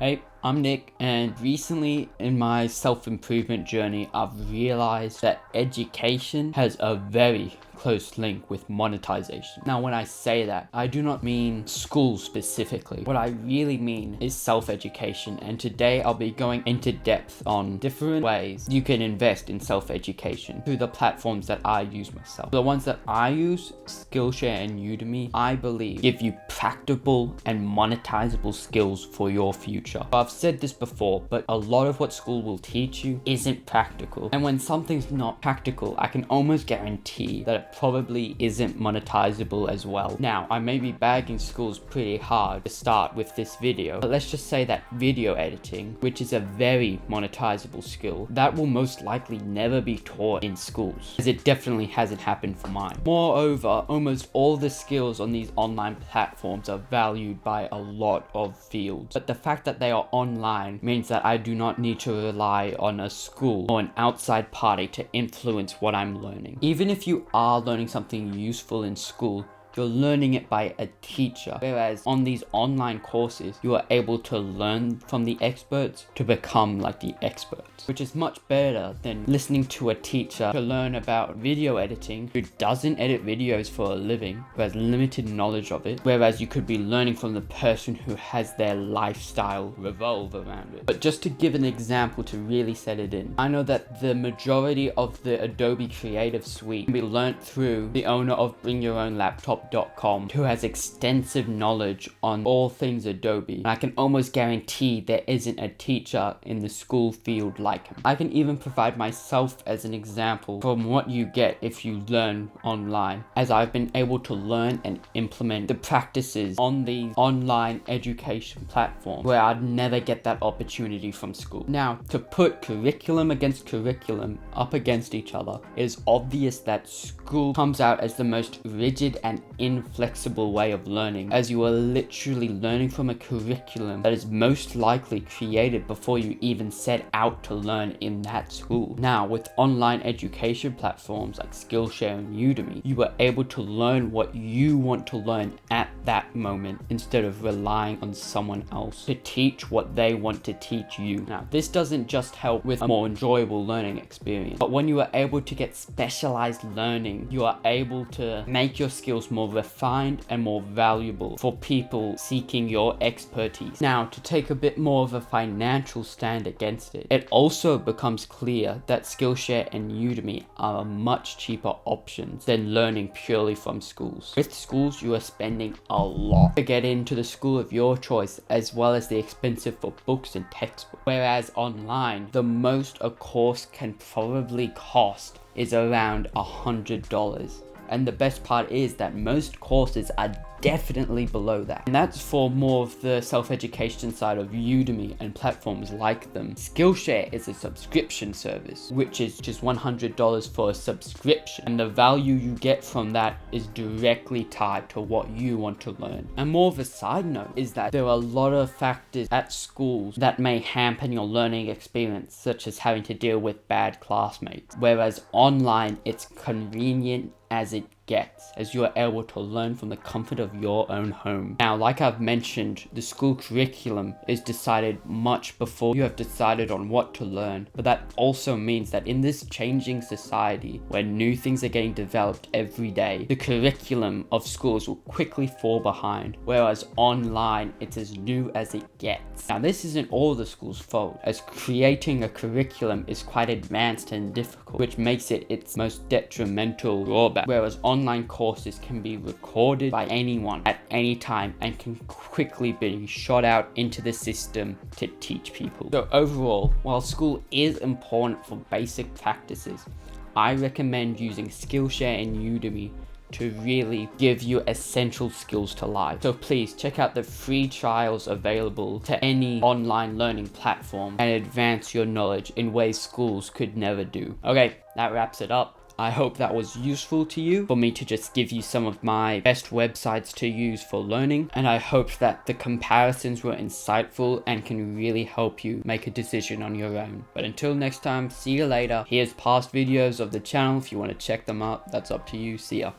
Hey, I'm Nick, and recently in my self-improvement journey, I've realized that education has a very close link with monetization. Now, when I say that, I do not mean school specifically. What I really mean is self-education, and today I'll be going into depth on different ways you can invest in self-education through the platforms that I use myself. The ones that I use, Skillshare and Udemy, I believe give you practical and monetizable skills for your future. I've said this before, but a lot of what school will teach you isn't practical. And when something's not practical, I can almost guarantee that it probably isn't monetizable as well. Now, I may be bagging schools pretty hard to start with this video, but let's just say that video editing, which is a very monetizable skill, that will most likely never be taught in schools, as it definitely hasn't happened for mine. Moreover, almost all the skills on these online platforms are valued by a lot of fields, but the fact that they are online means that I do not need to rely on a school or an outside party to influence what I'm learning. Even if you are learning something useful in school, you're learning it by a teacher, whereas on these online courses, you are able to learn from the experts to become like the experts, which is much better than listening to a teacher to learn about video editing who doesn't edit videos for a living, who has limited knowledge of it, whereas you could be learning from the person who has their lifestyle revolve around it. But just to give an example to really set it in, I know that the majority of the Adobe Creative Suite can be learnt through the owner of BringYourOwnLaptop.com, who has extensive knowledge on all things Adobe. And I can almost guarantee there isn't a teacher in the school field like him. I can even provide myself as an example from what you get if you learn online, as I've been able to learn and implement the practices on the online education platform where I'd never get that opportunity from school. Now, to put curriculum against curriculum up against each other, it is obvious that school comes out as the most rigid and inflexible way of learning, as you are literally learning from a curriculum that is most likely created before you even set out to learn in that school. Now, with online education platforms like Skillshare and Udemy, you are able to learn what you want to learn at that moment instead of relying on someone else to teach what they want to teach you. Now, this doesn't just help with a more enjoyable learning experience, but when you are able to get specialized learning, you are able to make your skills more refined and more valuable for people seeking your expertise. Now, to take a bit more of a financial stand against it, it also becomes clear that Skillshare and Udemy are much cheaper options than learning purely from schools. With schools, you are spending a lot to get into the school of your choice, as well as the expensive for books and textbooks. Whereas online, the most a course can probably cost is around $100. And the best part is that most courses are definitely below that. And that's for more of the self-education side of Udemy and platforms like them. Skillshare is a subscription service, which is just $100 for a subscription. And the value you get from that is directly tied to what you want to learn. And more of a side note is that there are a lot of factors at schools that may hamper your learning experience, such as having to deal with bad classmates. Whereas online, it's convenient as it gets, as you are able to learn from the comfort of your own home. Now, like I've mentioned, the school curriculum is decided much before you have decided on what to learn, but that also means that in this changing society where new things are getting developed every day, the curriculum of schools will quickly fall behind, whereas online, it's as new as it gets. Now, this isn't all the school's fault, as creating a curriculum is quite advanced and difficult, which makes it its most detrimental drawback, whereas online courses can be recorded by anyone at any time and can quickly be shot out into the system to teach people. So overall, while school is important for basic practices, I recommend using Skillshare and Udemy to really give you essential skills to life. So please check out the free trials available to any online learning platform and advance your knowledge in ways schools could never do. Okay, that wraps it up. I hope that was useful to you for me to just give you some of my best websites to use for learning, and I hope that the comparisons were insightful and can really help you make a decision on your own. But until next time, see you later. Here's past videos of the channel if you want to check them out. That's up to you. See ya.